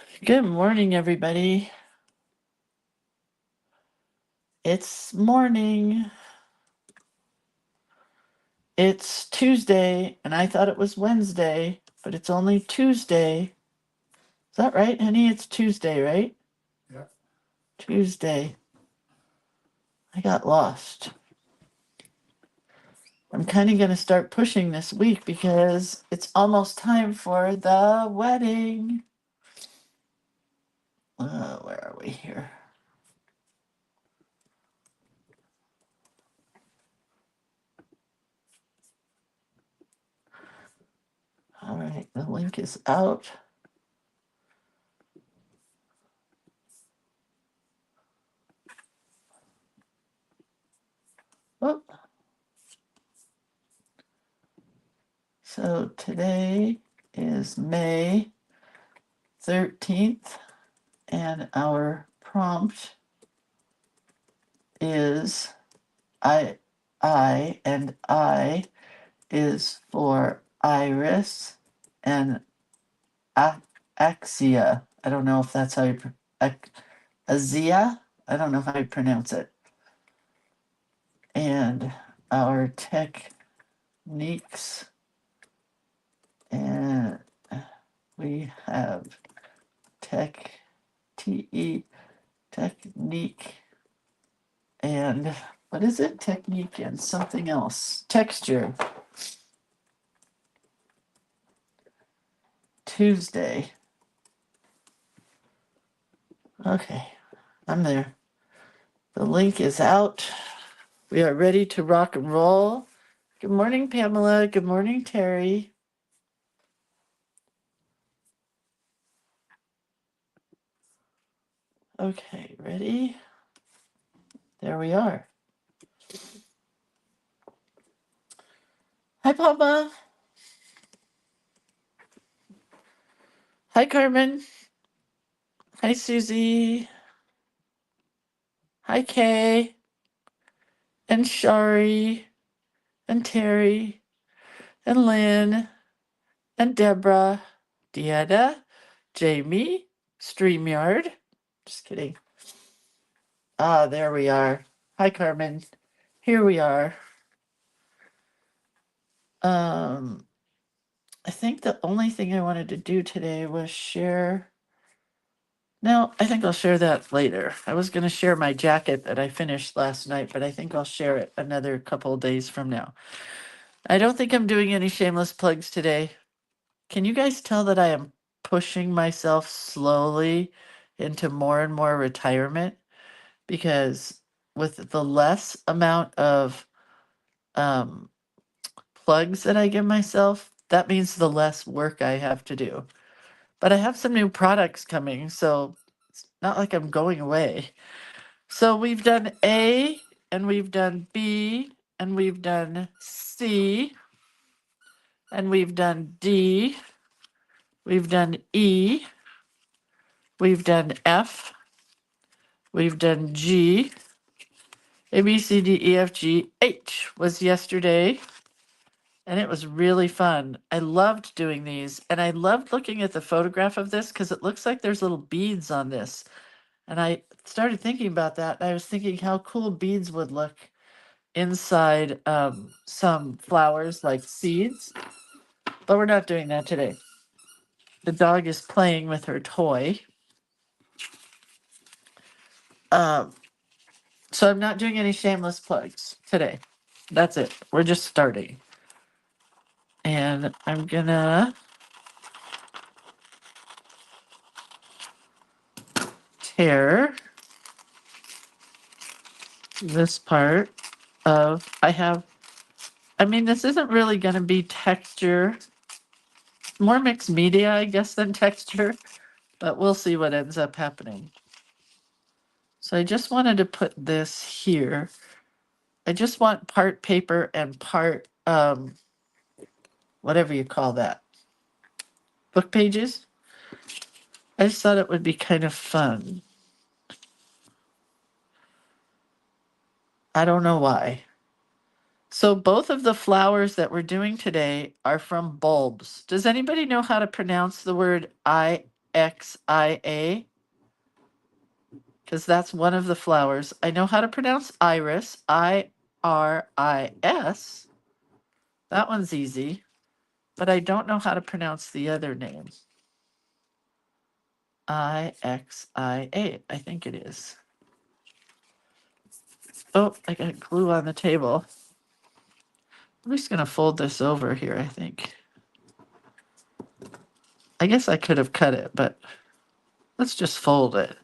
Good morning, everybody. It's morning. It's Tuesday, and I thought it was Wednesday, but it's only Tuesday. Is that right, honey? It's Tuesday, right? Yeah. Tuesday. I got lost. I'm kind of going to start pushing this week because it's almost time for the wedding. Where are we here? All right, the link is out. Oh. So today is May 13th, and our prompt is and I is for Iris and Axia. I don't know if that's how you Azia. I don't know how you pronounce it. And our techniques, and we have technique, and what is it? Technique and something else. Texture. Tuesday. Okay, I'm there. The link is out. We are ready to rock and roll. Good morning, Pamela. Good morning, Terry. Okay, ready? There we are. Hi, Papa. Hi, Carmen. Hi, Susie. Hi, Kay. And Shari. And Terry. And Lynn. And Deborah. Deanna. Jamie. StreamYard. Just kidding. Ah, there we are. Hi, Carmen. Here we are. I think the only thing I wanted to do today was share. No, I think I'll share that later. I was going to share my jacket that I finished last night, but I think I'll share it another couple of days from now. I don't think I'm doing any shameless plugs today. Can you guys tell that I am pushing myself slowly into more and more retirement? Because with the less amount of um, plugs that I give myself, that means the less work I have to do. But I have some new products coming, so it's not like I'm going away. So we've done A, and we've done B, and we've done C, and we've done D, we've done E, we've done F, we've done G, A, B, C, D, E, F, G, H was yesterday. And it was really fun. I loved doing these, and I loved looking at the photograph of this because it looks like there's little beads on this. And I started thinking about that. And I was thinking how cool beads would look inside some flowers like seeds. But we're not doing that today. The dog is playing with her toy. Um, so I'm not doing any shameless plugs today. That's it. We're just starting. And I'm gonna tear this part of I mean, this isn't really going to be texture, more mixed media, I guess, than texture, but we'll see what ends up happening. So I just wanted to put this here. I just want part paper and part, whatever you call that, book pages. I just thought it would be kind of fun. I don't know why. So both of the flowers that we're doing today are from bulbs. Does anybody know how to pronounce the word IXIA, because that's one of the flowers. I know how to pronounce iris, IRIS. That one's easy, but I don't know how to pronounce the other name. IXIA, I think it is. Oh, I got glue on the table. I'm just going to fold this over here, I think. I guess I could have cut it, but let's just fold it.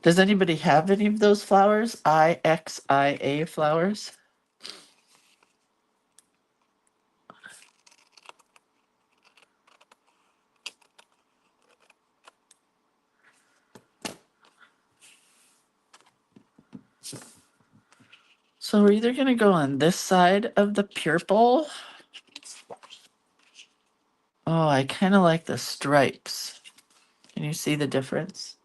Does anybody have any of those flowers? IXIA flowers? So we're either going to go on this side of the purple. Oh, I kind of like the stripes. Can you see the difference?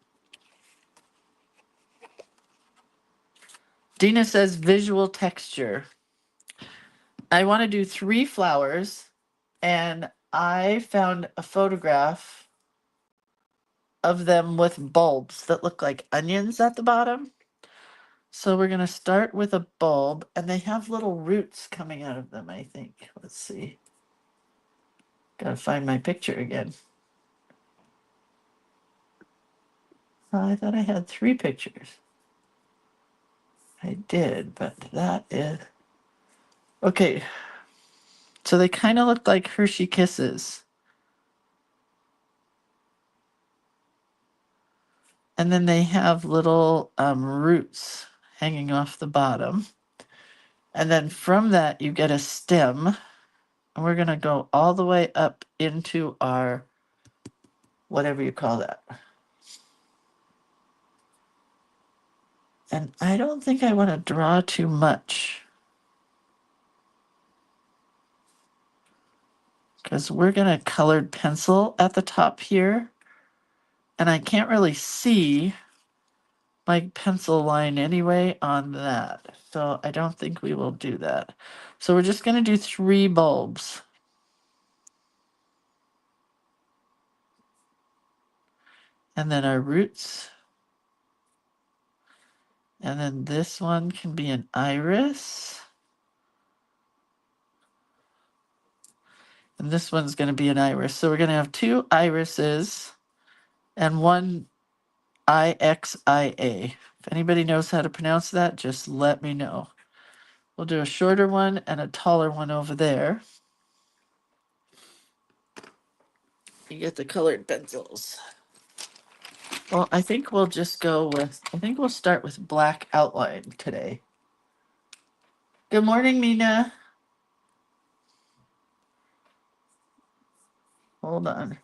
Dina says visual texture. I want to do 3 flowers, and I found a photograph of them with bulbs that look like onions at the bottom. So we're going to start with a bulb, and they have little roots coming out of them, I think. Let's see. Gotta find my picture again. I thought I had 3 pictures. I did, but that is... Okay. So they kind of look like Hershey Kisses. And then they have little roots hanging off the bottom. And then from that, you get a stem. And we're going to go all the way up into our, whatever you call that. And I don't think I want to draw too much, because we're going to colored pencil at the top here. And I can't really see my pencil line anyway on that. So I don't think we will do that. So we're just going to do 3 bulbs. And then our roots. And then this one can be an iris. And this one's going to be an iris. So we're going to have 2 irises and 1 IXIA. If anybody knows how to pronounce that, just let me know. We'll do a shorter one and a taller one over there. You get the colored pencils. Well, I think we'll just go with, I think we'll start with black outline today. Good morning, Mina. Hold on.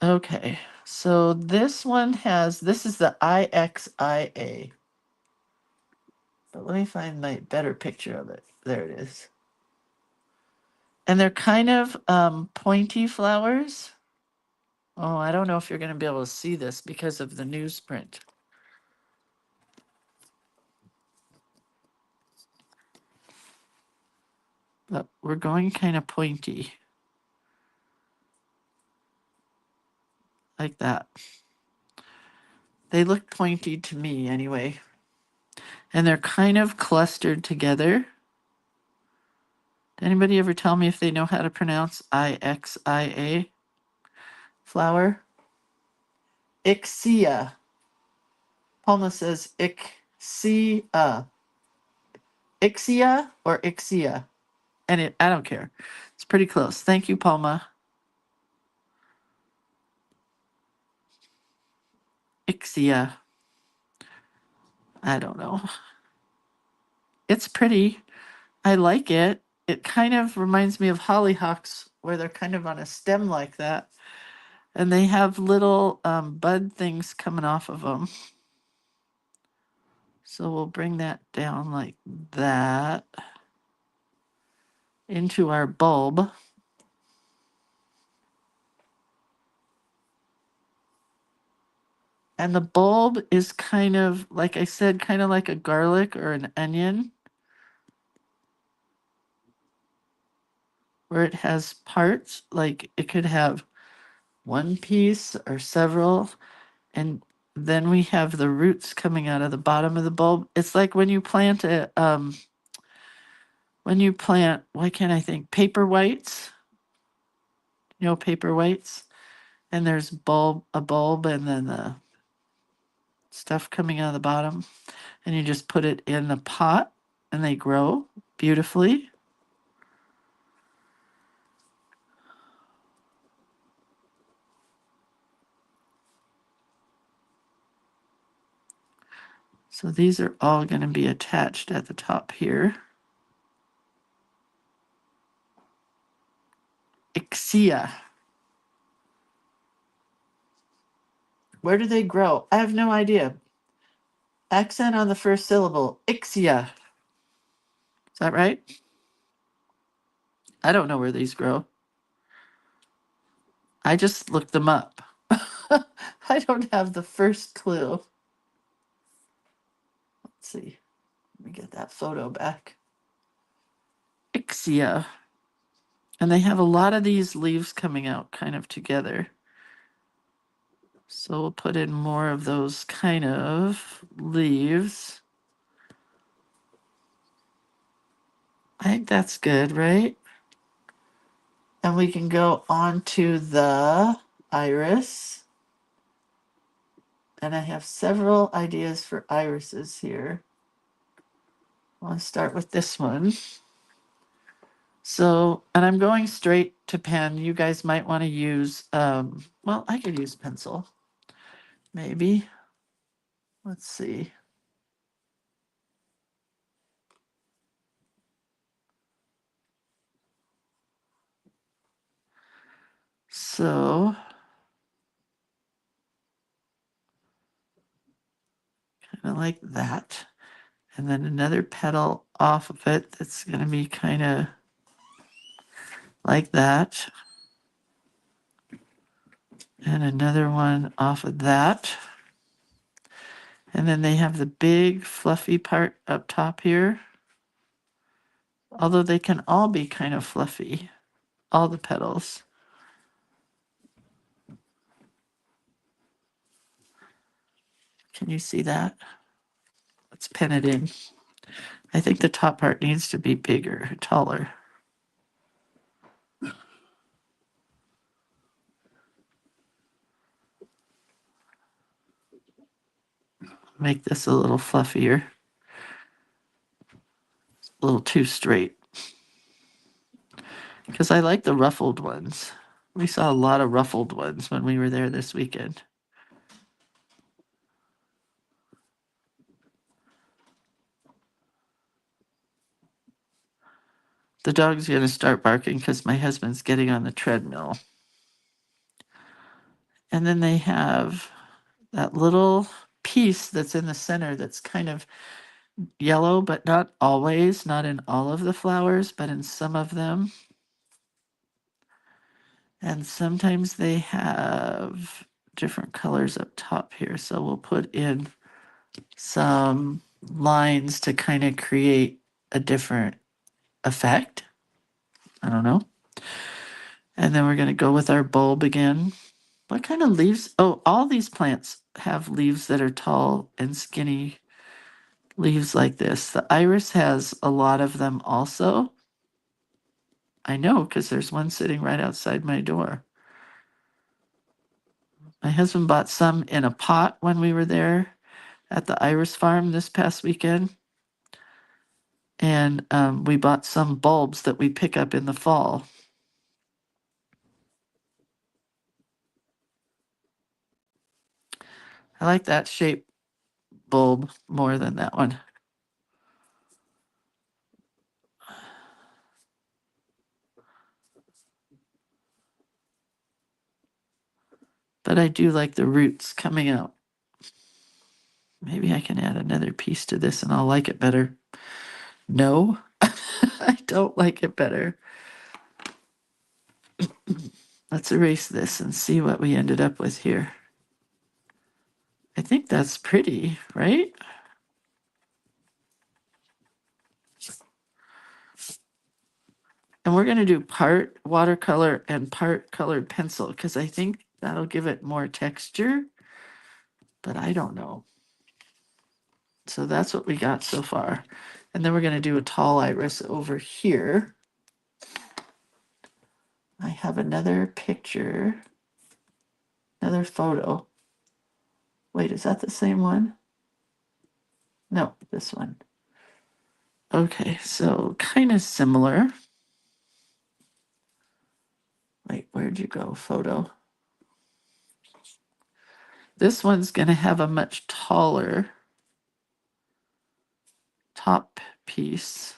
Okay, so this one has, this is the IXIA. But let me find my better picture of it. There it is. And they're kind of pointy flowers. Oh, I don't know if you're going to be able to see this because of the newsprint. But we're going kind of pointy. Like that. They look pointy to me anyway. And they're kind of clustered together. Did anybody ever tell me if they know how to pronounce IXIA flower? IXIA. Palma says IXIA. IXIA or IXIA? And I don't care. It's pretty close. Thank you, Palma. IXIA. I don't know. It's pretty. I like it. It kind of reminds me of hollyhocks, where they're kind of on a stem like that. And they have little bud things coming off of them. So we'll bring that down like that into our bulb. And the bulb is kind of, like I said, kind of like a garlic or an onion, where it has parts, like it could have one piece or several. And then we have the roots coming out of the bottom of the bulb. It's like when you plant why can't I think, paper whites, paper whites, and there's a bulb and then the stuff coming out of the bottom, and you just put it in the pot and they grow beautifully. So these are all going to be attached at the top here. IXIA. Where do they grow? I have no idea. Accent on the first syllable. IXIA. Is that right? I don't know where these grow. I just looked them up. I don't have the first clue. Let's see. Let me get that photo back. IXIA. And they have a lot of these leaves coming out kind of together. So we'll put in more of those kind of leaves. I think that's good, right? And we can go on to the iris. And I have several ideas for irises here. I want to start with this one. So, and I'm going straight to pen. You guys might want to use, well, I could use pencil, maybe. Let's see. So, kind of like that. And then another petal off of it that's going to be kind of like that. And another one off of that. And then they have the big fluffy part up top here. Although they can all be kind of fluffy, all the petals. Can you see that? Let's pen it in. I think the top part needs to be bigger, taller. Make this a little fluffier. A little too straight. Because I like the ruffled ones. We saw a lot of ruffled ones when we were there this weekend. The dog's going to start barking because my husband's getting on the treadmill. And then they have that little piece that's in the center that's kind of yellow, but not always, not in all of the flowers, but in some of them. And sometimes they have different colors up top here. So we'll put in some lines to kind of create a different effect. I don't know. And then we're going to go with our bulb again. What kind of leaves? Oh, all these plants have leaves that are tall and skinny leaves like this. The iris has a lot of them also. I know because there's one sitting right outside my door. My husband bought some in a pot when we were there at the iris farm this past weekend. And we bought some bulbs that we pick up in the fall. I like that shape bulb more than that one. But I do like the roots coming out. Maybe I can add another piece to this and I'll like it better. No, I don't like it better. Let's erase this and see what we ended up with here. I think that's pretty, right? And we're going to do part watercolor and part colored pencil because I think that'll give it more texture, but I don't know. So that's what we got so far. And then we're going to do a tall iris over here. I have another picture, another photo. Wait, is that the same one? No, this one. Okay, so kind of similar. Wait, where'd you go, photo? This one's going to have a much taller top piece.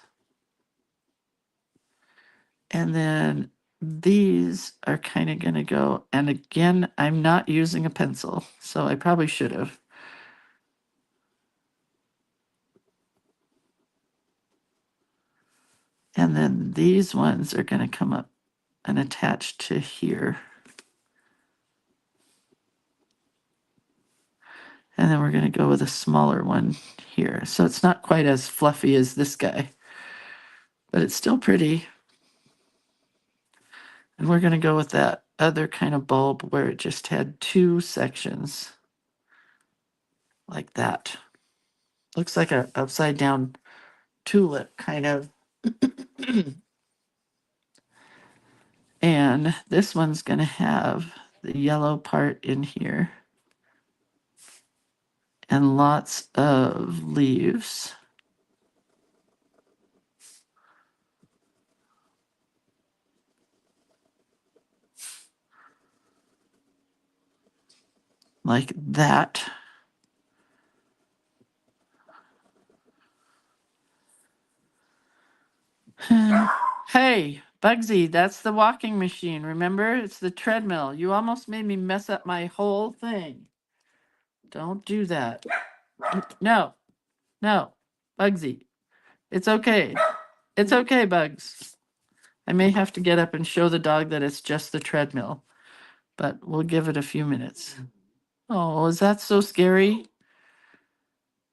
And then these are kind of going to go, and again, I'm not using a pencil, so I probably should have. And then these ones are going to come up and attach to here. And then we're going to go with a smaller one here. So it's not quite as fluffy as this guy, but it's still pretty. And we're going to go with that other kind of bulb where it just had two sections like that. Looks like a upside down tulip kind of. And this one's going to have the yellow part in here and lots of leaves. Like that. Hey, Bugsy, that's the walking machine. Remember? It's the treadmill. You almost made me mess up my whole thing. Don't do that. No, no, Bugsy. It's okay. It's okay, Bugs. I may have to get up and show the dog that it's just the treadmill, but we'll give it a few minutes. Oh, is that so scary?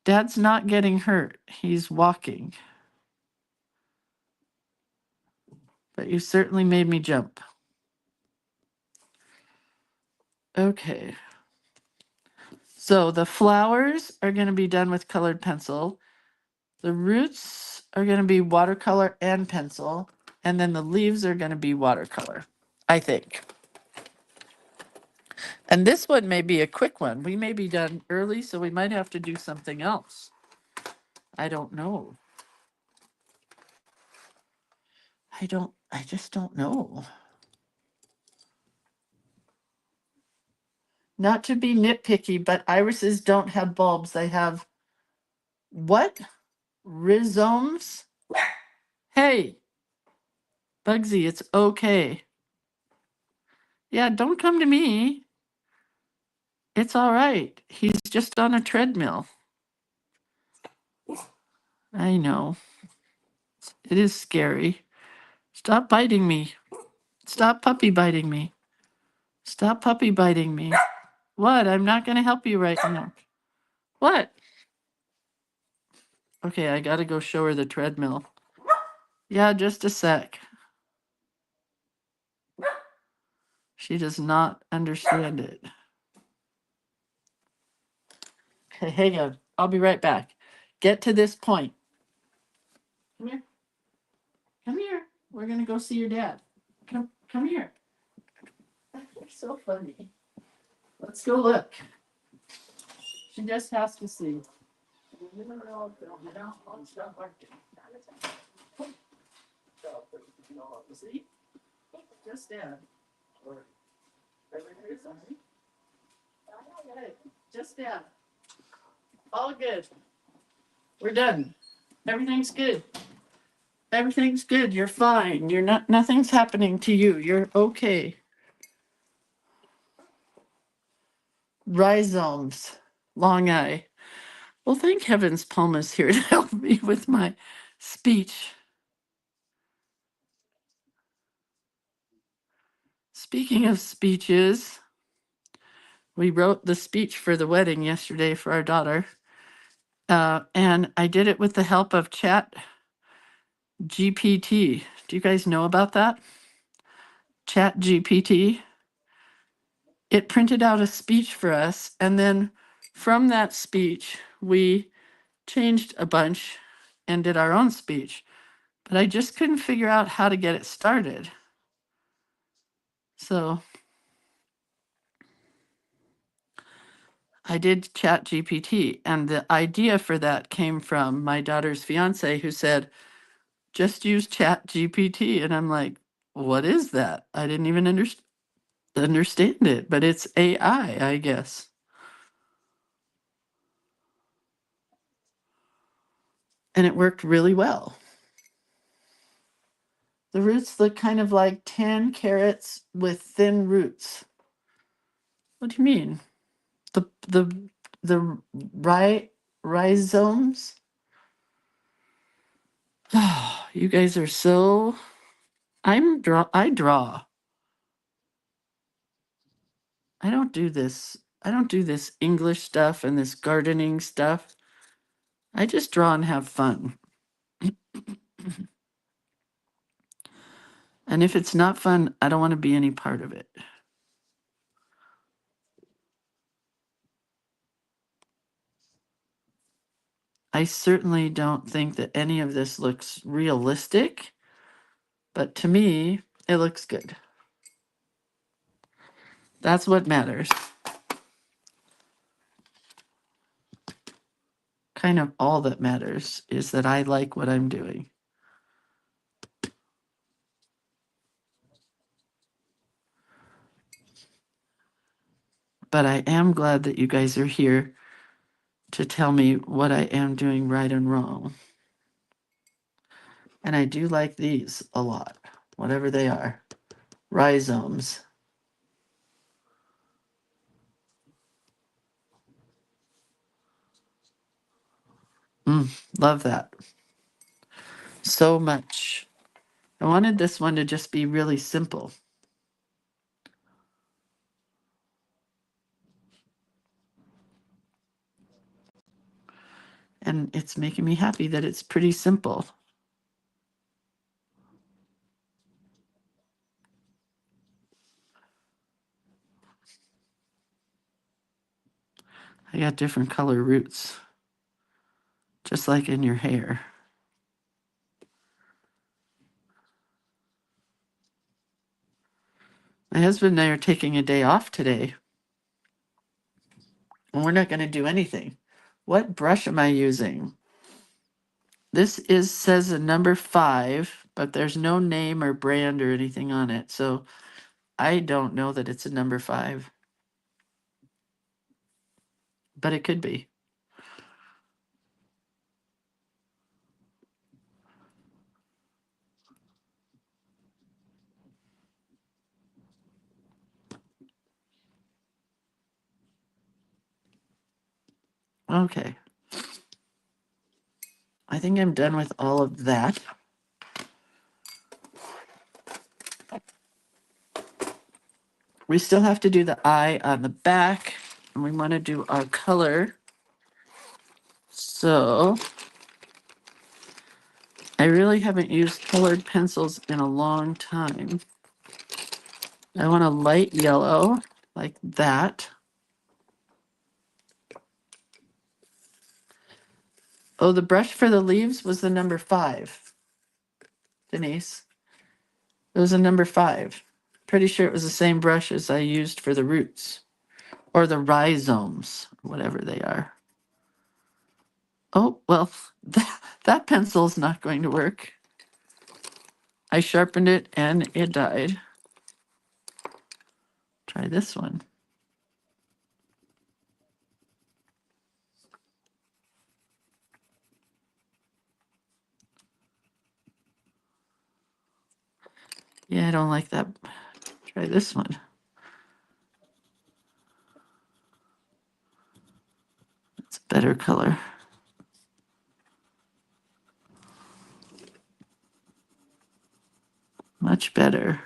Dad's not getting hurt. He's walking. But you certainly made me jump. Okay. So the flowers are going to be done with colored pencil. The roots are going to be watercolor and pencil. And then the leaves are going to be watercolor, I think. And this one may be a quick one. We may be done early, so we might have to do something else. I don't know. I just don't know. Not to be nitpicky, but irises don't have bulbs. They have what? Rhizomes? Hey, Bugsy, it's okay. Yeah, don't come to me. It's all right. He's just on a treadmill. I know. It is scary. Stop biting me. Stop puppy biting me. Stop puppy biting me. What? I'm not going to help you right now. What? Okay, I got to go show her the treadmill. Yeah, just a sec. She does not understand it. Okay, hang on. I'll be right back. Get to this point. Come here. Come here. We're going to go see your dad. Come here. You're so funny. Let's go look. She just has to see. See? Just dad. Just dad. All good. We're done. Everything's good. Everything's good. You're fine. You're not, nothing's happening to you. You're okay. Rhizomes. Long eye. Well, thank heavens Palma's here to help me with my speech. Speaking of speeches, We wrote the speech for the wedding yesterday for our daughter. And I did it with the help of Chat GPT. Do you guys know about that? Chat GPT. It printed out a speech for us. And then from that speech, we changed a bunch and did our own speech. But I just couldn't figure out how to get it started. So I did Chat GPT. And the idea for that came from my daughter's fiance, who said, just use Chat GPT. And I'm like, what is that? I didn't even understand it, but it's AI, I guess. And it worked really well. The roots look kind of like tan carrots with thin roots. What do you mean? The rhizomes? Oh, you guys are so I draw. I don't do this. I don't do this English stuff and this gardening stuff. I just draw and have fun. And if it's not fun, I don't want to be any part of it. I certainly don't think that any of this looks realistic, but to me, it looks good. That's what matters. Kind of all that matters is that I like what I'm doing. But I am glad that you guys are here to tell me what I am doing right and wrong. And I do like these a lot, whatever they are. Rhizomes. Love that so much. I wanted this one to just be really simple. And it's making me happy that it's pretty simple. I got different color roots, just like in your hair. My husband and I are taking a day off today, and we're not going to do anything. What brush am I using? This says a number 5, but there's no name or brand or anything on it, so I don't know that it's a number 5, but it could be. Okay. I think I'm done with all of that. We still have to do the eye on the back, and we want to do our color. So I really haven't used colored pencils in a long time. I want a light yellow like that. Oh, the brush for the leaves was the number 5, Denise. It was a number 5. Pretty sure it was the same brush as I used for the roots or the rhizomes, whatever they are. Oh, well, that pencil's not going to work. I sharpened it and it died. Try this one. Yeah, I don't like that. Try this one. It's a better color. Much better.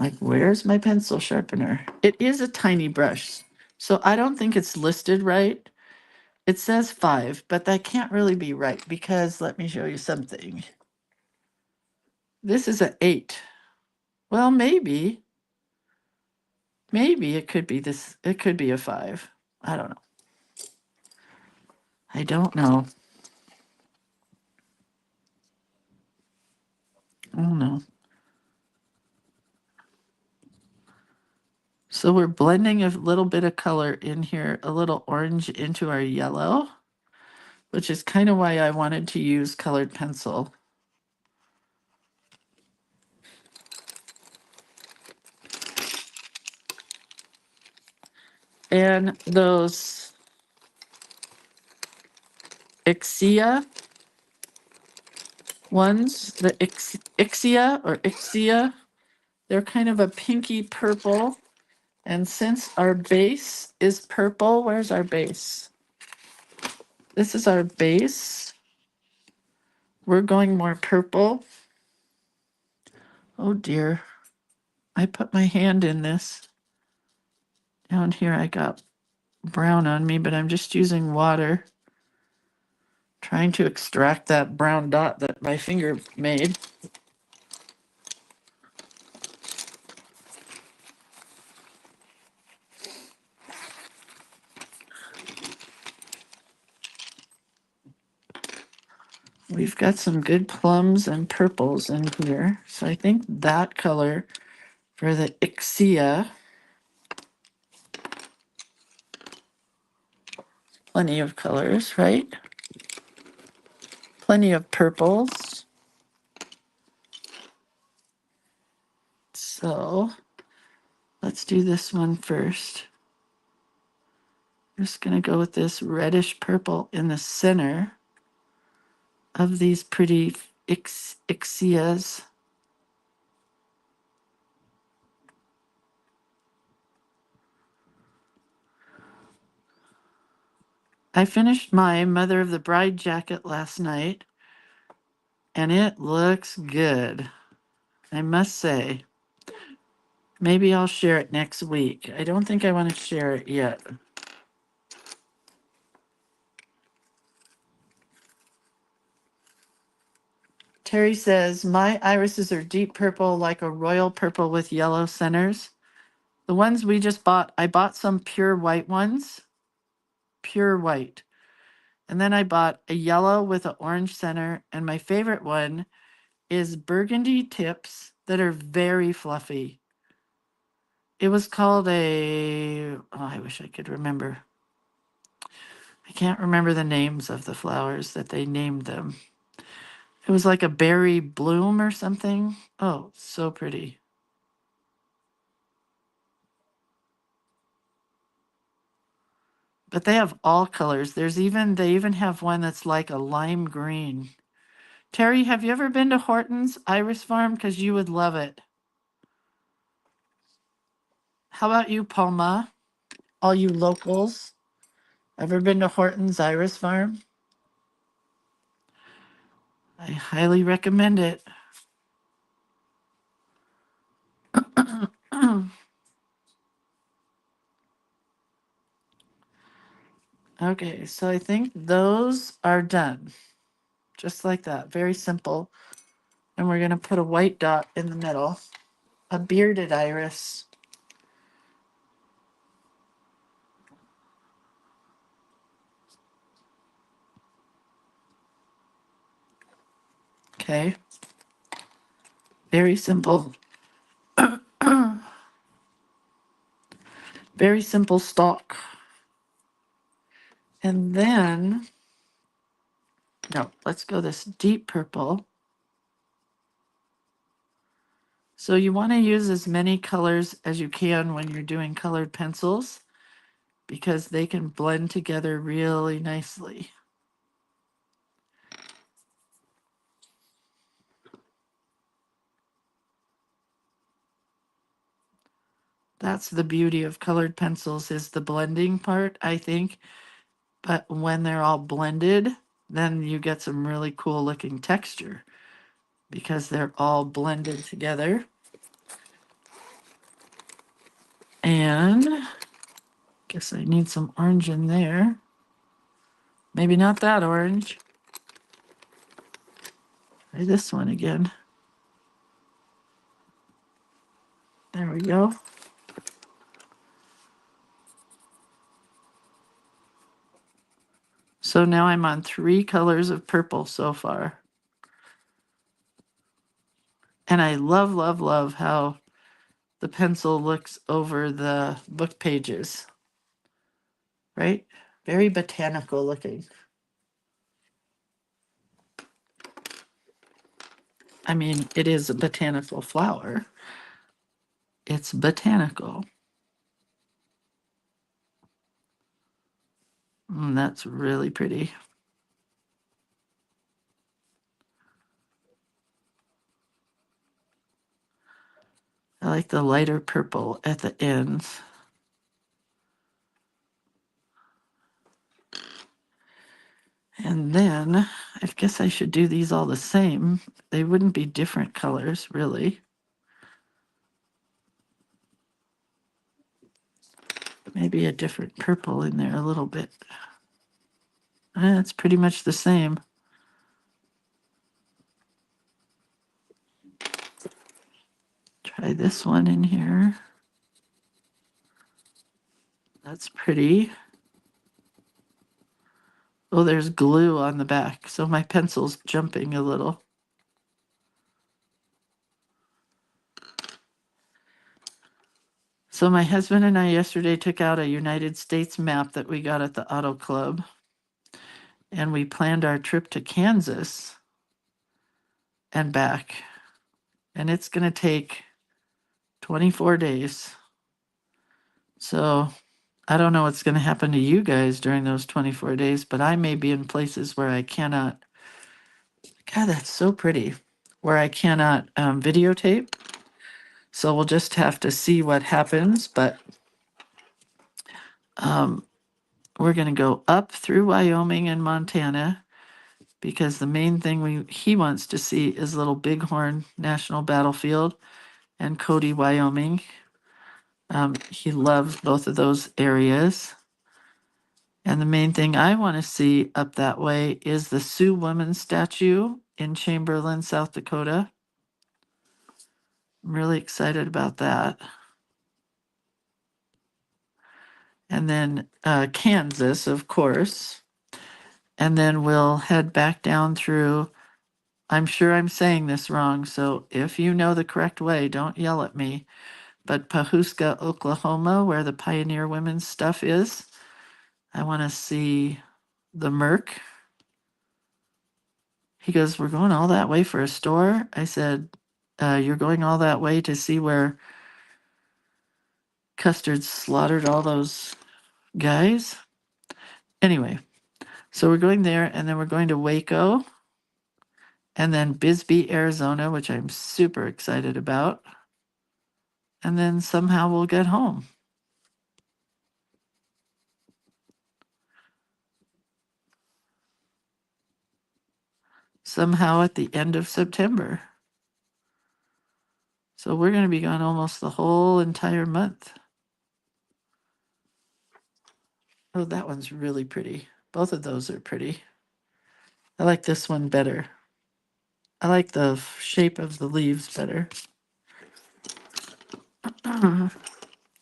Like, where's my pencil sharpener? It is a tiny brush, so I don't think it's listed right. It says 5, but that can't really be right because let me show you something. This is an 8. Well, maybe it could be this. It could be a 5. I don't know. I don't know. I don't know. So we're blending a little bit of color in here, a little orange into our yellow, which is kind of why I wanted to use colored pencil. And those IXIA ones, the IXIA or IXIA, they're kind of a pinky purple. And since our base is purple, where's our base? This is our base. We're going more purple. Oh dear. I put my hand in this. Down here I got brown on me, but I'm just using water. Trying to extract that brown dot that my finger made. We've got some good plums and purples in here. So I think that color for the IXIA, plenty of colors, right? Plenty of purples. So let's do this one first. I'm just gonna go with this reddish purple in the center of these pretty IXIAs. I finished my Mother of the Bride jacket last night, and it looks good, I must say. Maybe I'll share it next week. I don't think I want to share it yet. Terry says, my irises are deep purple, like a royal purple with yellow centers. The ones we just bought, I bought some pure white ones, pure white. And then I bought a yellow with an orange center. And my favorite one is burgundy tips that are very fluffy. It was called I wish I could remember. I can't remember the names of the flowers that they named them. It was like a berry bloom or something. Oh, so pretty. But they have all colors. They even have one that's like a lime green. Terry, have you ever been to Horton's Iris Farm? Because you would love it. How about you, Palma? All you locals, ever been to Horton's Iris Farm? I highly recommend it. Okay, so I think those are done. Just like that, very simple. And we're gonna put a white dot in the middle, a bearded iris. Okay, very simple. Very simple stalk. And then, no, let's go this deep purple. So you want to use as many colors as you can when you're doing colored pencils because they can blend together really nicely. That's the beauty of colored pencils is the blending part, I think. But when they're all blended, then you get some really cool looking texture because they're all blended together. And guess I need some orange in there. Maybe not that orange. Try this one again. There we go. So now I'm on 3 colors of purple so far. And I love, love, love how the pencil looks over the book pages, right? Very botanical looking. I mean, it is a botanical flower. It's botanical. That's really pretty. I like the lighter purple at the ends. And then I guess I should do these all the same. They wouldn't be different colors, really. Maybe a different purple in there a little bit. It's pretty much the same. Try this one in here. That's pretty. Oh, there's glue on the back, so my pencil's jumping a little. So my husband and I yesterday took out a United States map that we got at the Auto Club, and we planned our trip to Kansas and back. And it's going to take 24 days. So I don't know what's going to happen to you guys during those 24 days, but I may be in places where I cannot. God, that's so pretty. Where I cannot videotape. So we'll just have to see what happens. But we're going to go up through Wyoming and Montana because the main thing he wants to see is Little Bighorn National Battlefield and Cody, Wyoming. He loves both of those areas. And the main thing I want to see up that way is the Sioux Woman statue in Chamberlain, South Dakota. I'm really excited about that. And then Kansas, of course. And then we'll head back down through, I'm sure I'm saying this wrong, so if you know the correct way, don't yell at me. But Pawhuska, Oklahoma, where the Pioneer Women's stuff is. I want to see the Merc. He goes, "We're going all that way for a store?" I said, "You're going all that way to see where Custard slaughtered all those guys?" Anyway, so we're going there, and then we're going to Waco, and then Bisbee, Arizona, which I'm super excited about. And then somehow we'll get home. Somehow at the end of September. So we're going to be gone almost the whole entire month. Oh, that one's really pretty. Both of those are pretty. I like this one better. I like the shape of the leaves better.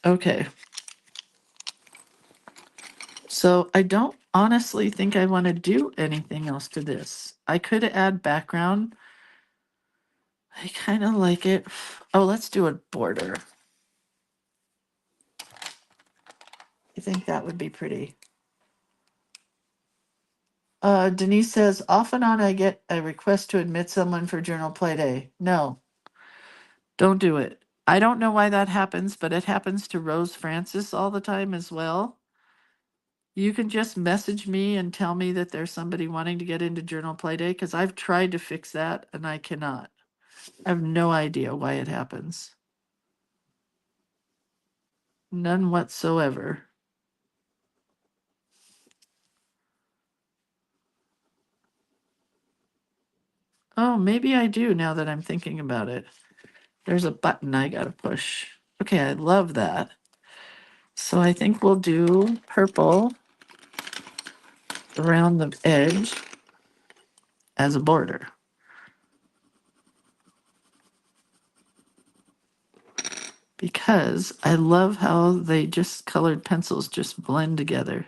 Okay. So I don't honestly think I want to do anything else to this. I could add background. I kind of like it. Oh, let's do a border. I think that would be pretty. Denise says, off and on I get a request to admit someone for Journal Play Day. No, don't do it. I don't know why that happens, but it happens to Rose Francis all the time as well. You can just message me and tell me that there's somebody wanting to get into Journal Play Day because I've tried to fix that and I cannot. I have no idea why it happens. None whatsoever. Oh, maybe I do now that I'm thinking about it. There's a button I gotta push. Okay, I love that. So I think we'll do purple around the edge as a border. Because I love how they just colored pencils just blend together.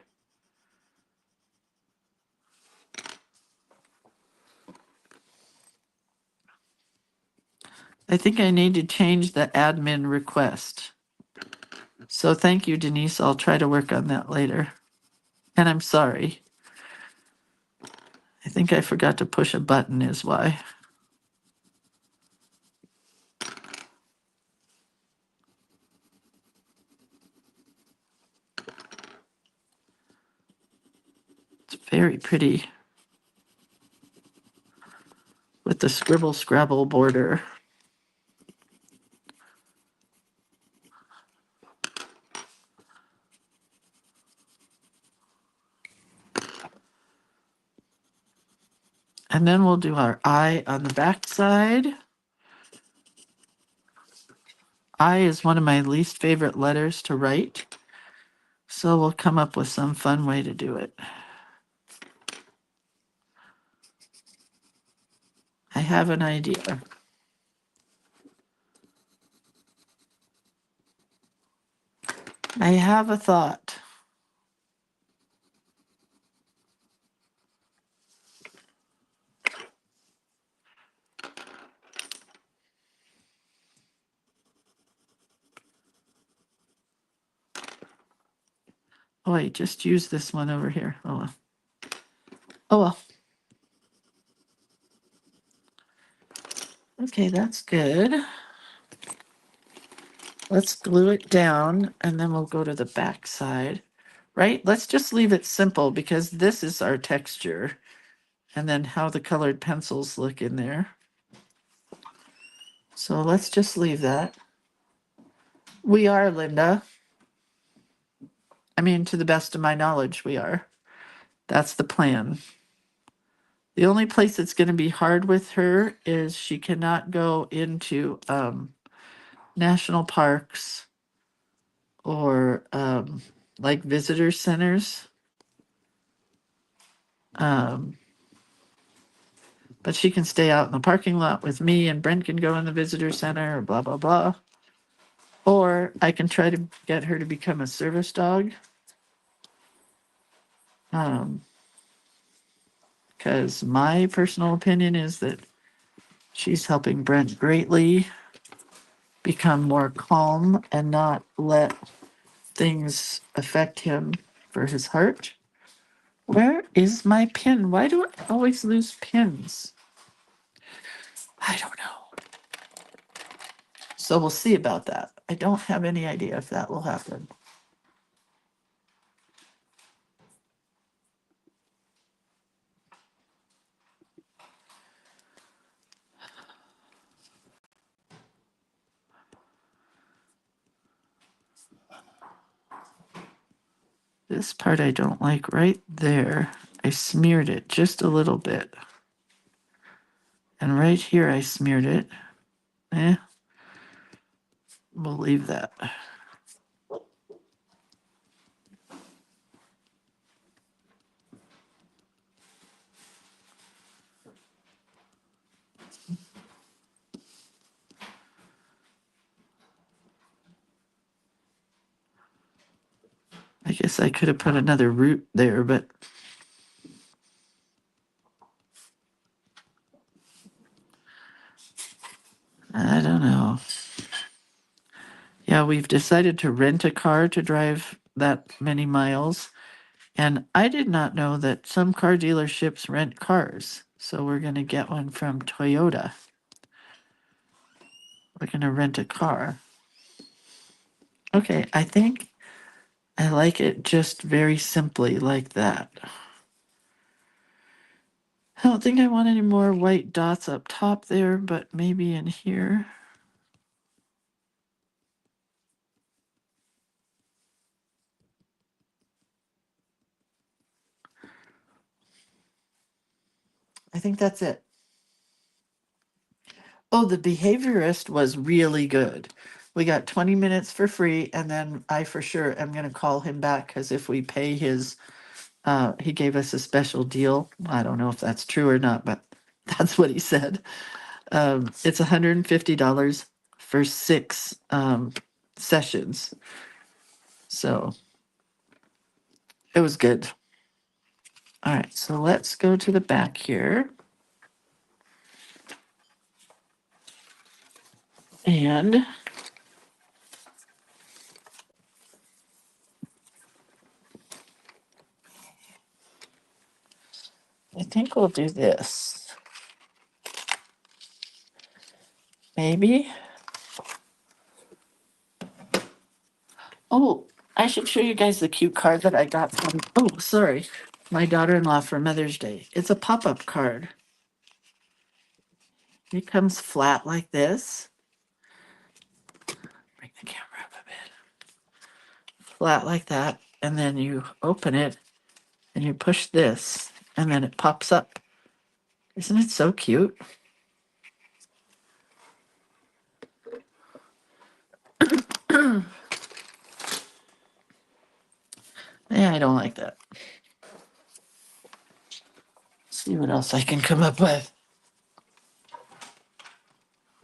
I think I need to change the admin request. So thank you, Denise. I'll try to work on that later. And I'm sorry. I think I forgot to push a button is why. It's very pretty with the scribble scrabble border. And then we'll do our I on the back side. I is one of my least favorite letters to write. So we'll come up with some fun way to do it. I have an idea. I have a thought. Oh, I just used this one over here. Oh, well. Oh, well. Okay, that's good. Let's glue it down and then we'll go to the back side, right? Let's just leave it simple because this is our texture and then how the colored pencils look in there. So let's just leave that. We are, Linda. I mean, to the best of my knowledge, we are. That's the plan. The only place it's going to be hard with her is she cannot go into national parks or like visitor centers. Um, but she can stay out in the parking lot with me and Brent can go in the visitor center or blah, blah, blah. Or I can try to get her to become a service dog. Because my personal opinion is that she's helping Brent greatly become more calm and not let things affect him for his heart. Where is my pin? Why do I always lose pins? I don't know. So we'll see about that. I don't have any idea if that will happen. This part I don't like right there. I smeared it just a little bit. And right here I smeared it. We'll leave that. I guess I could have put another root there, but I don't know. Yeah, we've decided to rent a car to drive that many miles. And I did not know that some car dealerships rent cars. So we're going to get one from Toyota. We're going to rent a car. Okay, I think I like it just very simply like that. I don't think I want any more white dots up top there, but maybe in here. I think that's it. Oh, the behaviorist was really good. We got 20 minutes for free, and then I for sure am going to call him back because if we pay his, he gave us a special deal. I don't know if that's true or not, but that's what he said. It's $150 for 6 sessions. So it was good. All right, so let's go to the back here. And I think we'll do this. Maybe. Oh, I should show you guys the cute card that I got from, oh, sorry, my daughter-in-law for Mother's Day. It's a pop-up card. It comes flat like this. Bring the camera up a bit. Flat like that. And then you open it and you push this and then it pops up. Isn't it so cute? Yeah, I don't like that. See what else I can come up with.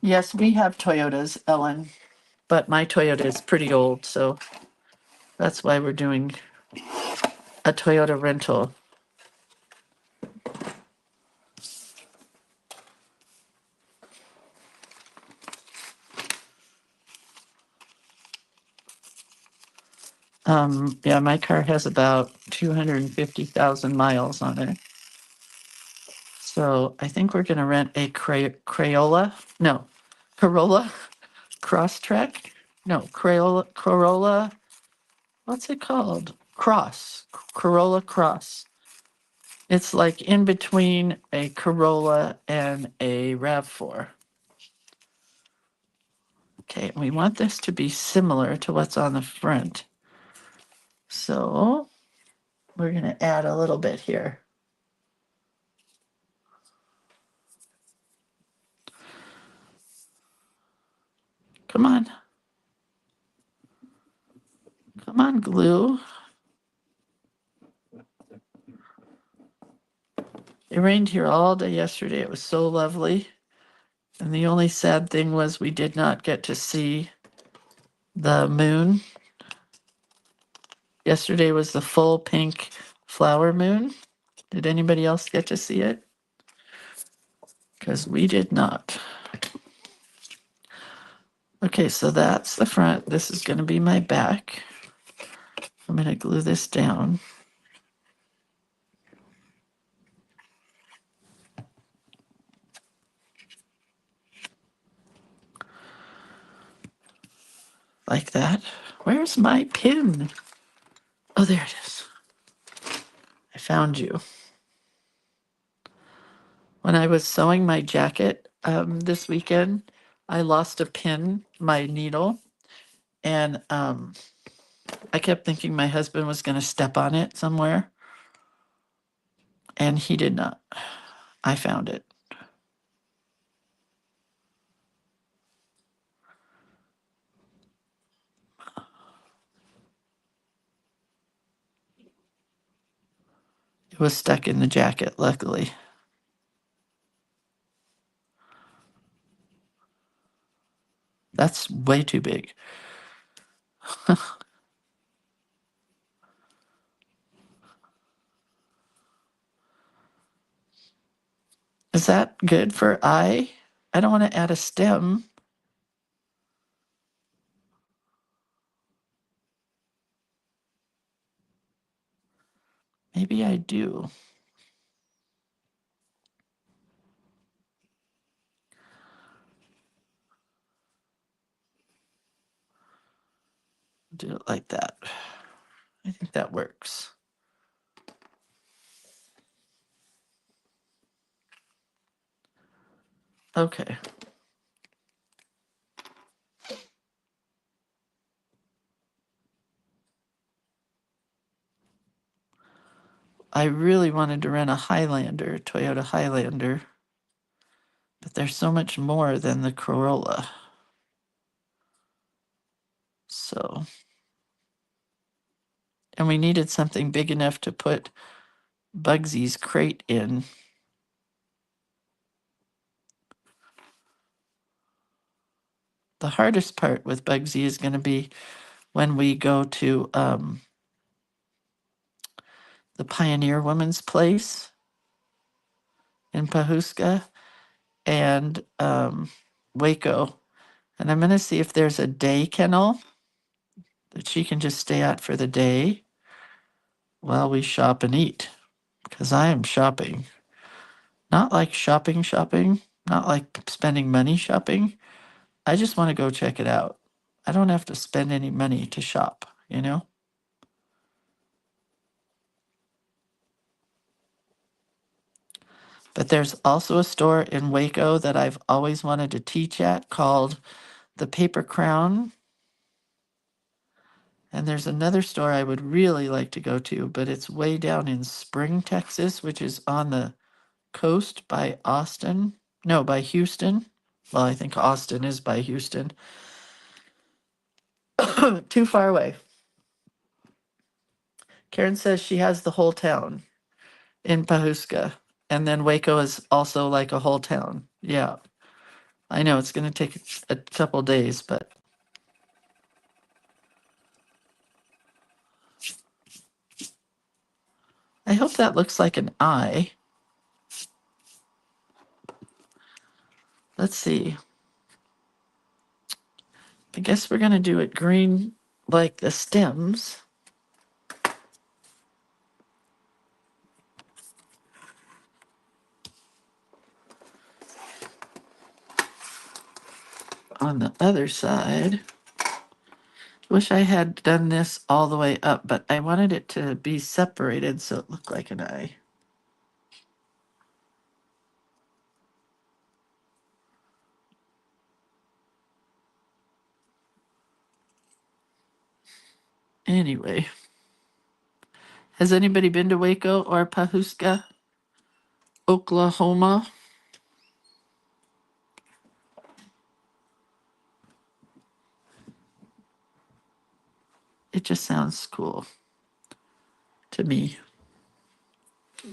Yes, we have Toyotas, Ellen, but my Toyota is pretty old, so that's why we're doing a Toyota rental. Yeah, my car has about 250,000 miles on it. So I think we're gonna rent a Crayola. No, Corolla Crosstrek. No, Corolla. What's it called? Corolla Cross. It's like in between a Corolla and a RAV4. Okay, we want this to be similar to what's on the front. So we're gonna add a little bit here. Come on. Come on, glue. It rained here all day yesterday. It was so lovely. And the only sad thing was we did not get to see the moon. Yesterday was the full pink flower moon. Did anybody else get to see it? Because we did not. Okay, so that's the front. This is going to be my back. I'm going to glue this down. Like that. Where's my pin? Oh, there it is. I found you. When I was sewing my jacket this weekend, I lost a pin, my needle, and I kept thinking my husband was going to step on it somewhere, and he did not. I found it. It was stuck in the jacket, luckily. That's way too big. Is that good for I? I don't want to add a stem. Maybe I do. Do it like that. I think that works. Okay. I really wanted to rent a Highlander, Toyota Highlander, but there's so much more than the Corolla. So, and we needed something big enough to put Bugsy's crate in. The hardest part with Bugsy is going to be when we go to the Pioneer Woman's Place in Pahuska and Waco. And I'm going to see if there's a day kennel that she can just stay at for the day while we shop and eat. Because I am shopping. Not like shopping, not like spending money shopping. I just want to go check it out. I don't have to spend any money to shop, you know? But there's also a store in Waco that I've always wanted to teach at called the Paper Crown. And there's another store I would really like to go to, but it's way down in Spring, Texas, which is on the coast by Austin. No, by Houston. Well, I think Austin is by Houston. Too far away. Karen says she has the whole town in Pahuska. And then Waco is also like a whole town. Yeah. I know it's going to take a couple days, but I hope that looks like an eye. Let's see. I guess we're going to do it green like the stems. On the other side. Wish I had done this all the way up, but I wanted it to be separated so it looked like an eye. Anyway, has anybody been to Waco or Pahuska, Oklahoma? It just sounds cool to me. I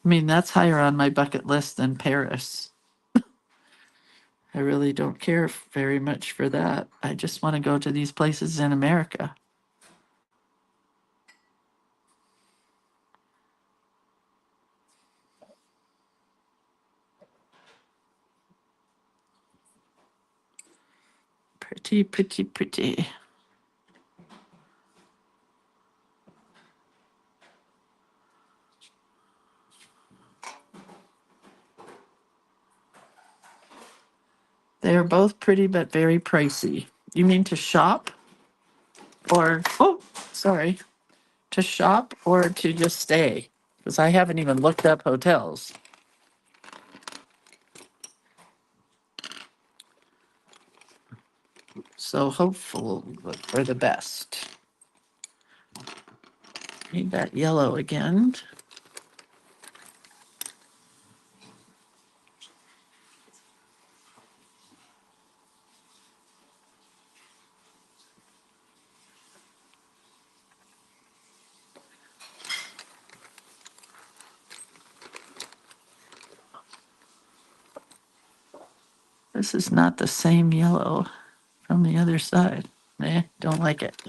mean, that's higher on my bucket list than Paris. I really don't care very much for that. I just want to go to these places in America. Pretty, pretty, pretty. They are both pretty but very pricey. You mean to shop? Or, oh, sorry, to shop or to just stay? Because I haven't even looked up hotels. So hopeful for the best. Need that yellow again. This is not the same yellow from the other side. Don't like it.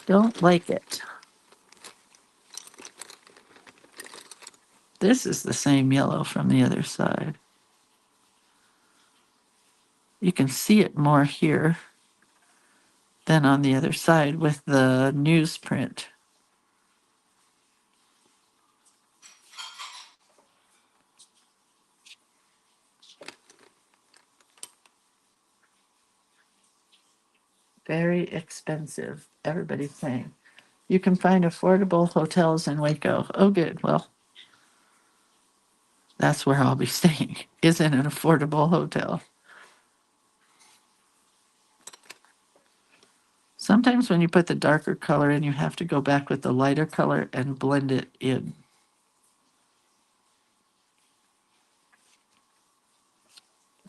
Don't like it. This is the same yellow from the other side. You can see it more here than on the other side with the newsprint. Very expensive, everybody's saying. You can find affordable hotels in Waco. Oh, good. Well, that's where I'll be staying, is in an affordable hotel. Sometimes when you put the darker color in, you have to go back with the lighter color and blend it in.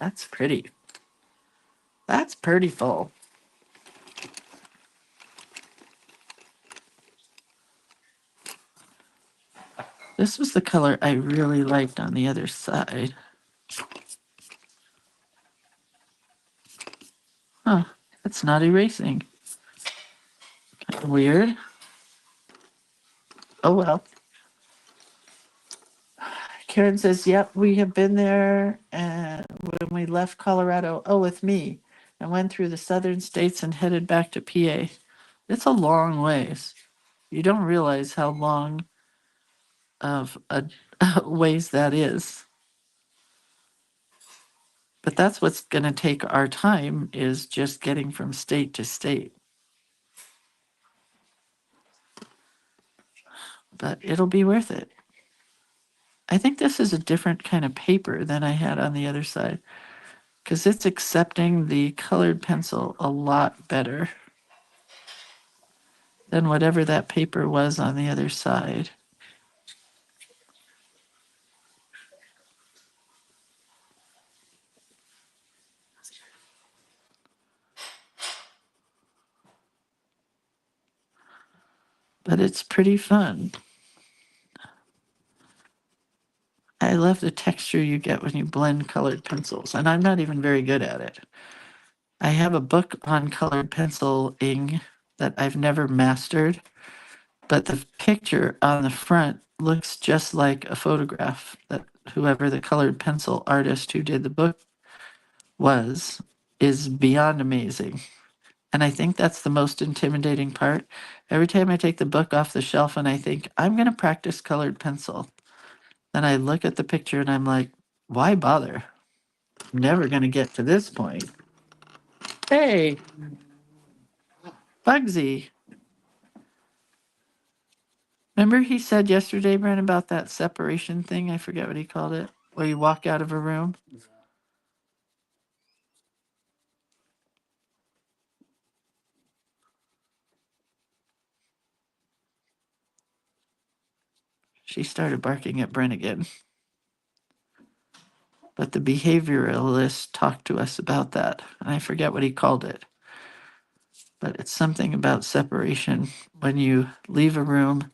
That's pretty. That's pretty full. This was the color I really liked on the other side. Huh, it's not erasing. Kinda weird. Oh well. Karen says, yep, we have been there and when we left Colorado, with me, and went through the southern states and headed back to PA. It's a long ways. You don't realize how long of a ways that is. But that's what's going to take our time is just getting from state to state. But it'll be worth it. I think this is a different kind of paper than I had on the other side because it's accepting the colored pencil a lot better than whatever that paper was on the other side. But it's pretty fun. I love the texture you get when you blend colored pencils, and I'm not even very good at it. I have a book on colored penciling that I've never mastered, but the picture on the front looks just like a photograph that whoever the colored pencil artist who did the book was is beyond amazing. And I think that's the most intimidating part. Every time I take the book off the shelf and I think, I'm going to practice colored pencil, then I look at the picture and I'm like, why bother? I'm never going to get to this point. Hey, Bugsy. Remember he said yesterday, Brent, about that separation thing? I forget what he called it, where you walk out of a room. She started barking at Brent again. But the behavioralist talked to us about that. And I forget what he called it. But it's something about separation. When you leave a room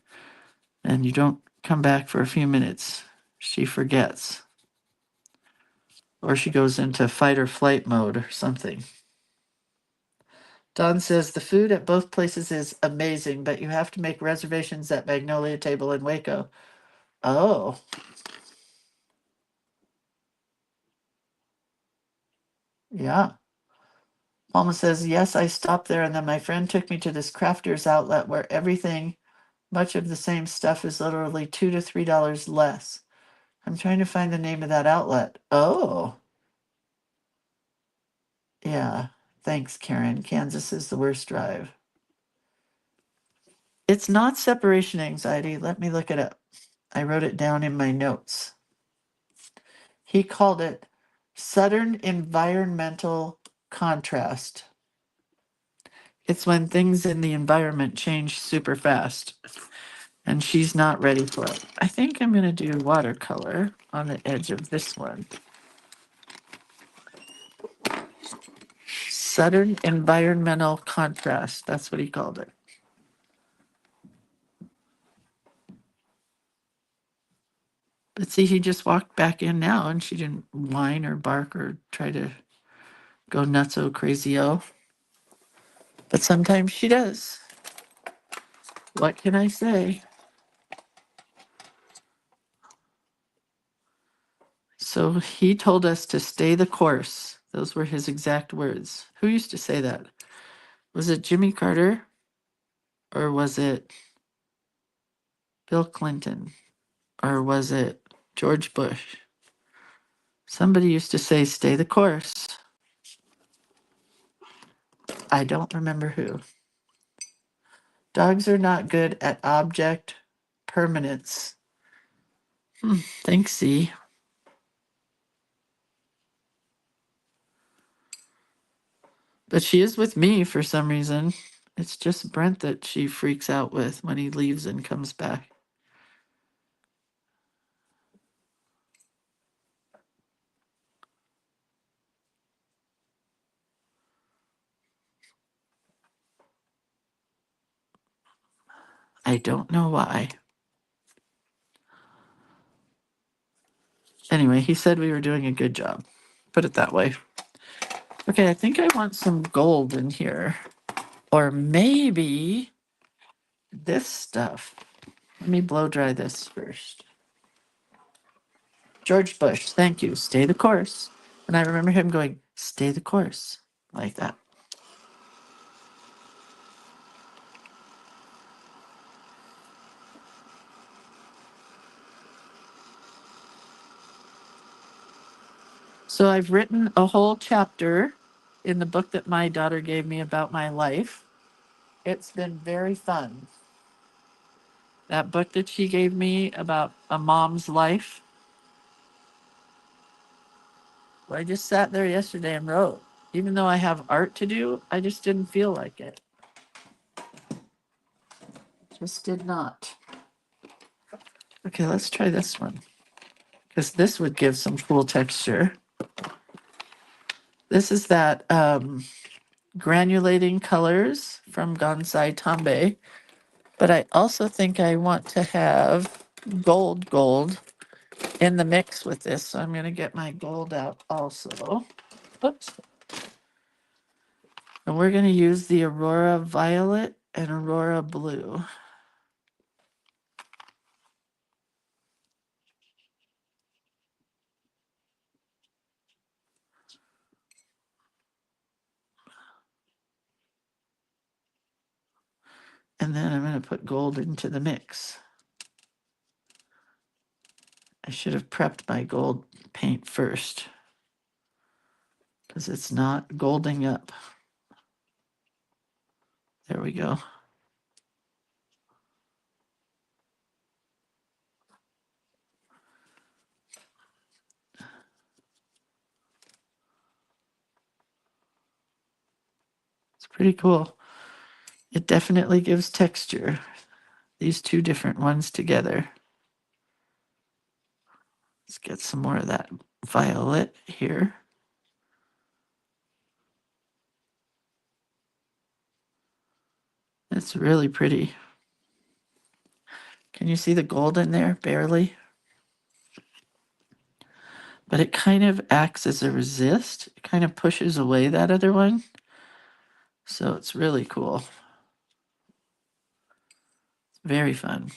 and you don't come back for a few minutes, she forgets. Or she goes into fight or flight mode or something. Don says the food at both places is amazing, but you have to make reservations at Magnolia Table in Waco. Oh, yeah. Mama says, yes, I stopped there and then my friend took me to this crafters outlet where everything, much of the same stuff, is literally $2 to $3 less. I'm trying to find the name of that outlet. Oh, yeah. Thanks, Karen. Kansas is the worst drive. It's not separation anxiety. Let me look it up. I wrote it down in my notes. He called it sudden environmental contrast. It's when things in the environment change super fast and she's not ready for it. I think I'm going to do watercolor on the edge of this one. Sudden environmental contrast. That's what he called it. But see, he just walked back in now and she didn't whine or bark or try to go nutso crazy-o. But sometimes she does. What can I say? So he told us to stay the course. Those were his exact words. Who used to say that? Was it Jimmy Carter or was it Bill Clinton or was it George Bush? Somebody used to say, stay the course. I don't remember who. Dogs are not good at object permanence. Thanks, C. But she is with me for some reason. It's just Brent that she freaks out with when he leaves and comes back. I don't know why. Anyway, he said we were doing a good job. Put it that way. Okay, I think I want some gold in here. Or maybe this stuff. Let me blow dry this first. George Bush, thank you. Stay the course. And I remember him going, stay the course, like that. So I've written a whole chapter in the book that my daughter gave me about my life. It's been very fun. That book that she gave me about a mom's life. I just sat there yesterday and wrote. Even though I have art to do, I just didn't feel like it. Just did not. Okay, let's try this one. Because this would give some cool texture. This is that granulating colors from Gansai Tambe. But I also think I want to have gold in the mix with this. So I'm going to get my gold out also. Oops. And we're going to use the Aurora Violet and Aurora Blue. And then I'm going to put gold into the mix. I should have prepped my gold paint first because it's not golding up. There we go. It's pretty cool. It definitely gives texture. These two different ones together. Let's get some more of that violet here. It's really pretty. Can you see the gold in there? Barely. But it kind of acts as a resist. It kind of pushes away that other one. So it's really cool. It's very fun.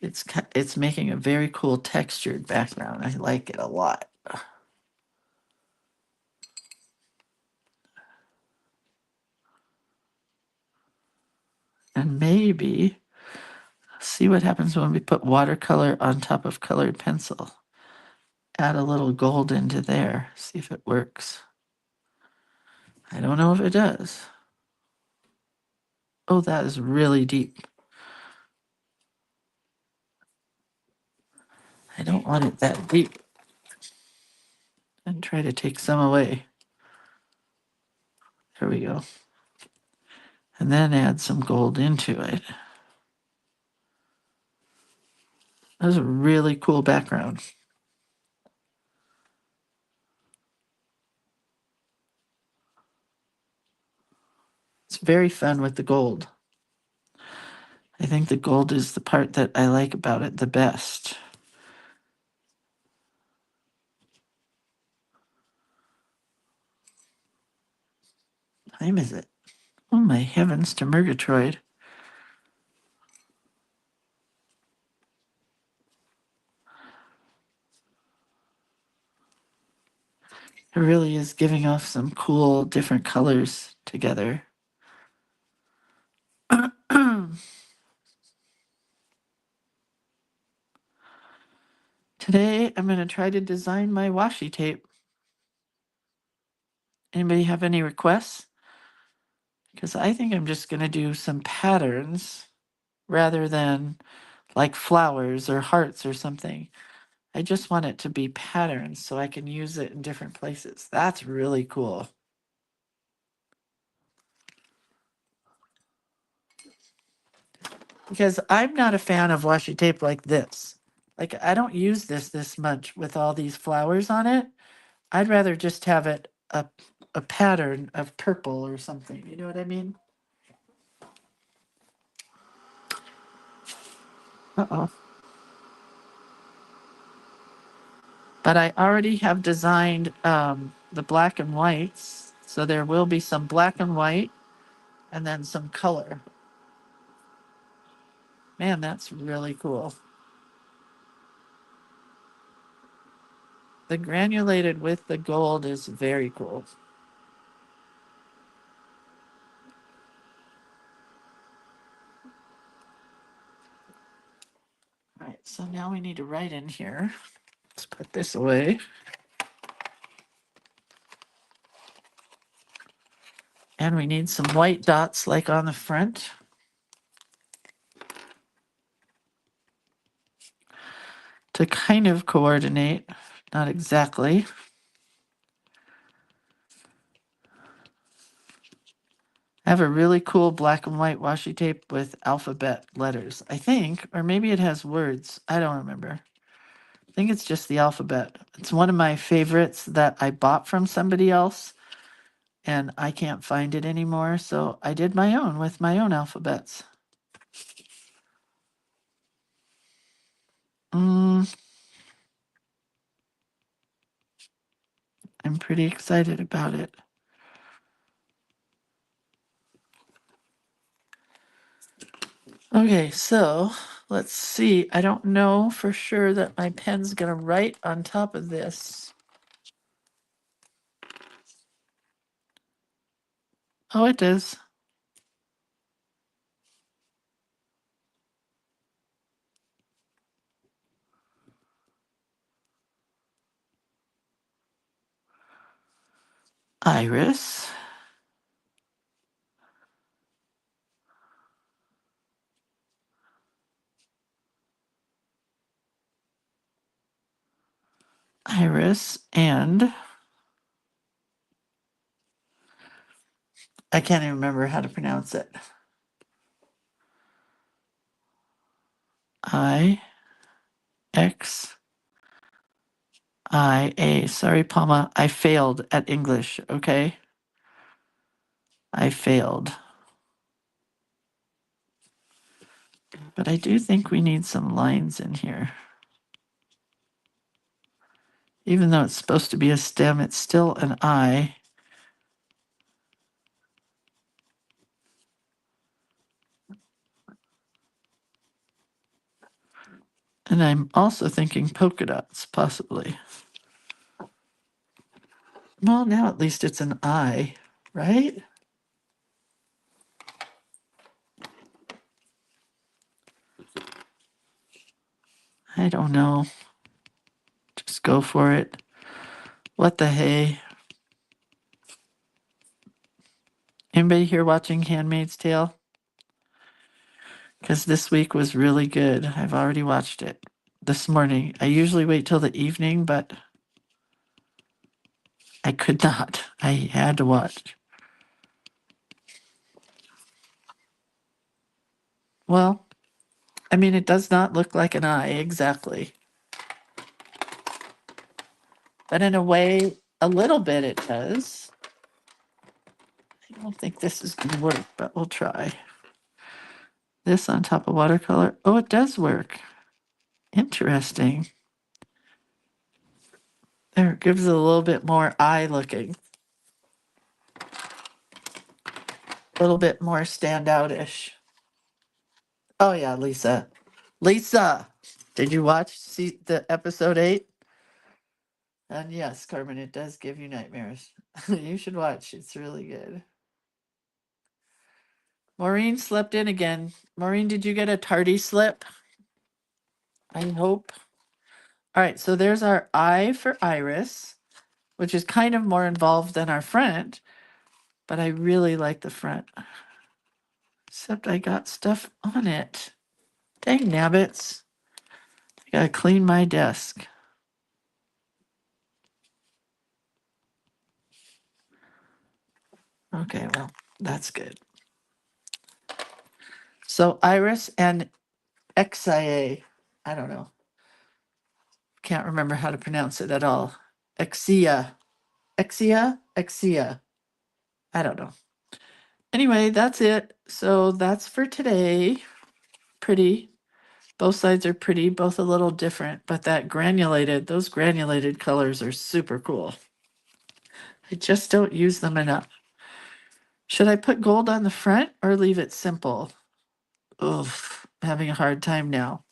It's making a very cool textured background. I like it a lot. And maybe see what happens when we put watercolor on top of colored pencil. Add a little gold into there. See if it works. I don't know if it does. Oh, that is really deep. I don't want it that deep. And try to take some away. There we go. And then add some gold into it. That's a really cool background. It's very fun with the gold. I think the gold is the part that I like about it the best. What time is it? Oh my heavens to Murgatroyd. It really is giving off some cool different colors together. Today I'm going to try to design my washi tape. Anybody have any requests? Because I think I'm just going to do some patterns rather than like flowers or hearts or something. I just want it to be patterns so I can use it in different places. That's really cool. Because I'm not a fan of washi tape like this. Like I don't use this much with all these flowers on it. I'd rather just have it a a pattern of purple or something. You know what I mean? Uh-oh. But I already have designed the black and whites, so there will be some black and white and then some color. Man, that's really cool. The granulated with the gold is very cool. All right, so now we need to write in here. Let's put this away. And we need some white dots like on the front. To kind of coordinate, not exactly. I have a really cool black and white washi tape with alphabet letters, I think, or maybe it has words. I don't remember. I think it's just the alphabet. It's one of my favorites that I bought from somebody else and I can't find it anymore. So I did my own with my own alphabets. I'm pretty excited about it. Okay, so let's see. I don't know for sure that my pen's gonna write on top of this. Oh, it does. Iris. Iris and I can't even remember how to pronounce it. IXIA. Sorry, Palma. I failed at English, okay? I failed. But I do think we need some lines in here. Even though it's supposed to be a stem, it's still an I. And I'm also thinking polka dots, possibly. Well, now at least it's an I, right? I don't know. Just go for it. What the hey? Anybody here watching Handmaid's Tale? Because this week was really good. I've already watched it this morning. I usually wait till the evening, but I could not. I had to watch. Well, I mean, it does not look like an eye exactly. But in a way, a little bit it does. I don't think this is going to work, but we'll try. This on top of watercolor. Oh, it does work. Interesting. There, it gives it a little bit more eye looking. A little bit more standout-ish. Oh yeah, Lisa. Lisa, did you watch the episode 8? And yes, Carmen, it does give you nightmares. You should watch. It's really good. Maureen slept in again. Maureen, did you get a tardy slip? I hope. All right, so there's our I for Iris, which is kind of more involved than our front, but I really like the front. Except I got stuff on it. Dang nabbits. I gotta clean my desk. Okay, well, that's good. So Iris and IXIA. I don't know. Can't remember how to pronounce it at all. IXIA. IXIA? IXIA. I don't know. Anyway, that's it. So that's for today. Pretty. Both sides are pretty, both a little different, but those granulated colors are super cool. I just don't use them enough. Should I put gold on the front or leave it simple? Oof, I'm having a hard time now.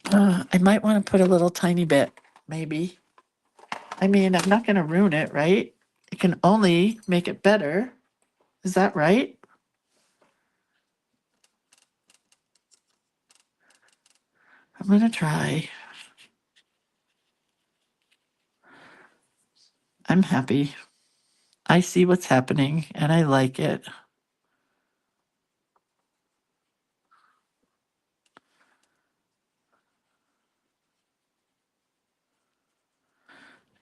I might want to put a little tiny bit, maybe. I mean, I'm not going to ruin it, right? It can only make it better. Is that right? I'm going to try. I'm happy. I see what's happening and I like it.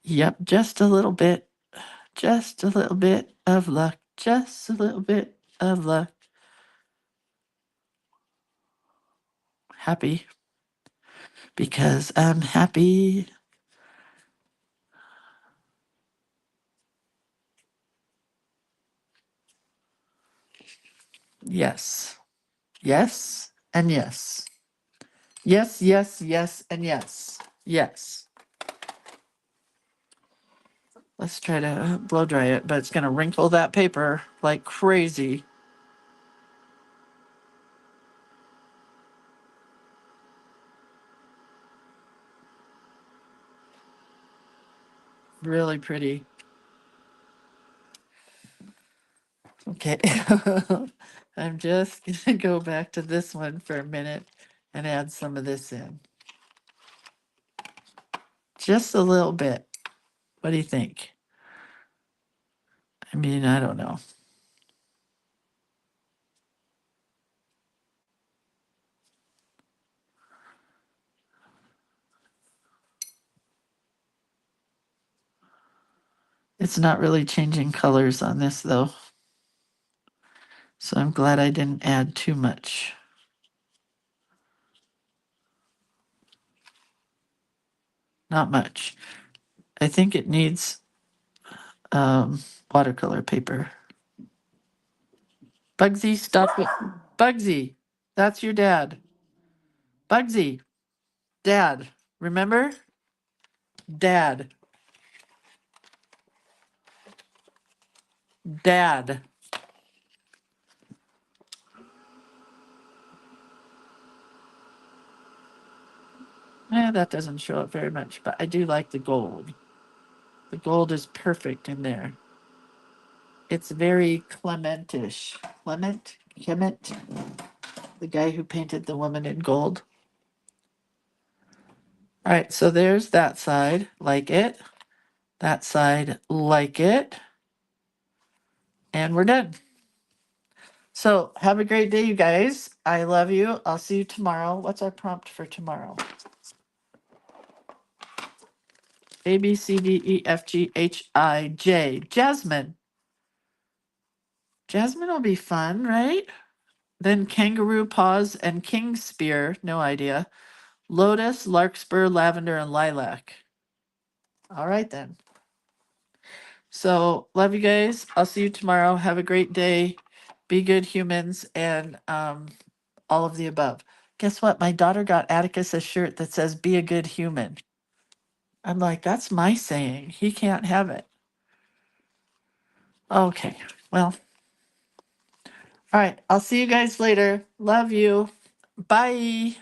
Yep, just a little bit. Just a little bit of luck. Just a little bit of luck. Happy. Because I'm happy. Yes. Yes and yes. Yes, yes, yes, and yes. Yes. Let's try to blow dry it, but it's going to wrinkle that paper like crazy. Really pretty. Okay. I'm just going to go back to this one for a minute and add some of this in. Just a little bit. What do you think? I mean, I don't know. It's not really changing colors on this though. So I'm glad I didn't add too much. Not much. I think it needs watercolor paper. Bugsy, stop it. Bugsy, that's your dad. Bugsy, dad, remember? Dad. Dad. That doesn't show up very much, but I do like the gold. The gold is perfect in there. It's very Clementish. Clement, the guy who painted the woman in gold. All right, so there's that side, like it. That side, like it. And we're done. So have a great day, you guys. I love you. I'll see you tomorrow. What's our prompt for tomorrow? A, B, C, D, E, F, G, H, I, J. Jasmine. Jasmine will be fun, right? Then kangaroo paws and king spear. No idea. Lotus, larkspur, lavender, and lilac. All right, then. So love you guys. I'll see you tomorrow. Have a great day. Be good humans and all of the above. Guess what? My daughter got Atticus a shirt that says be a good human. I'm like, that's my saying. He can't have it. Okay. Well, all right. I'll see you guys later. Love you. Bye.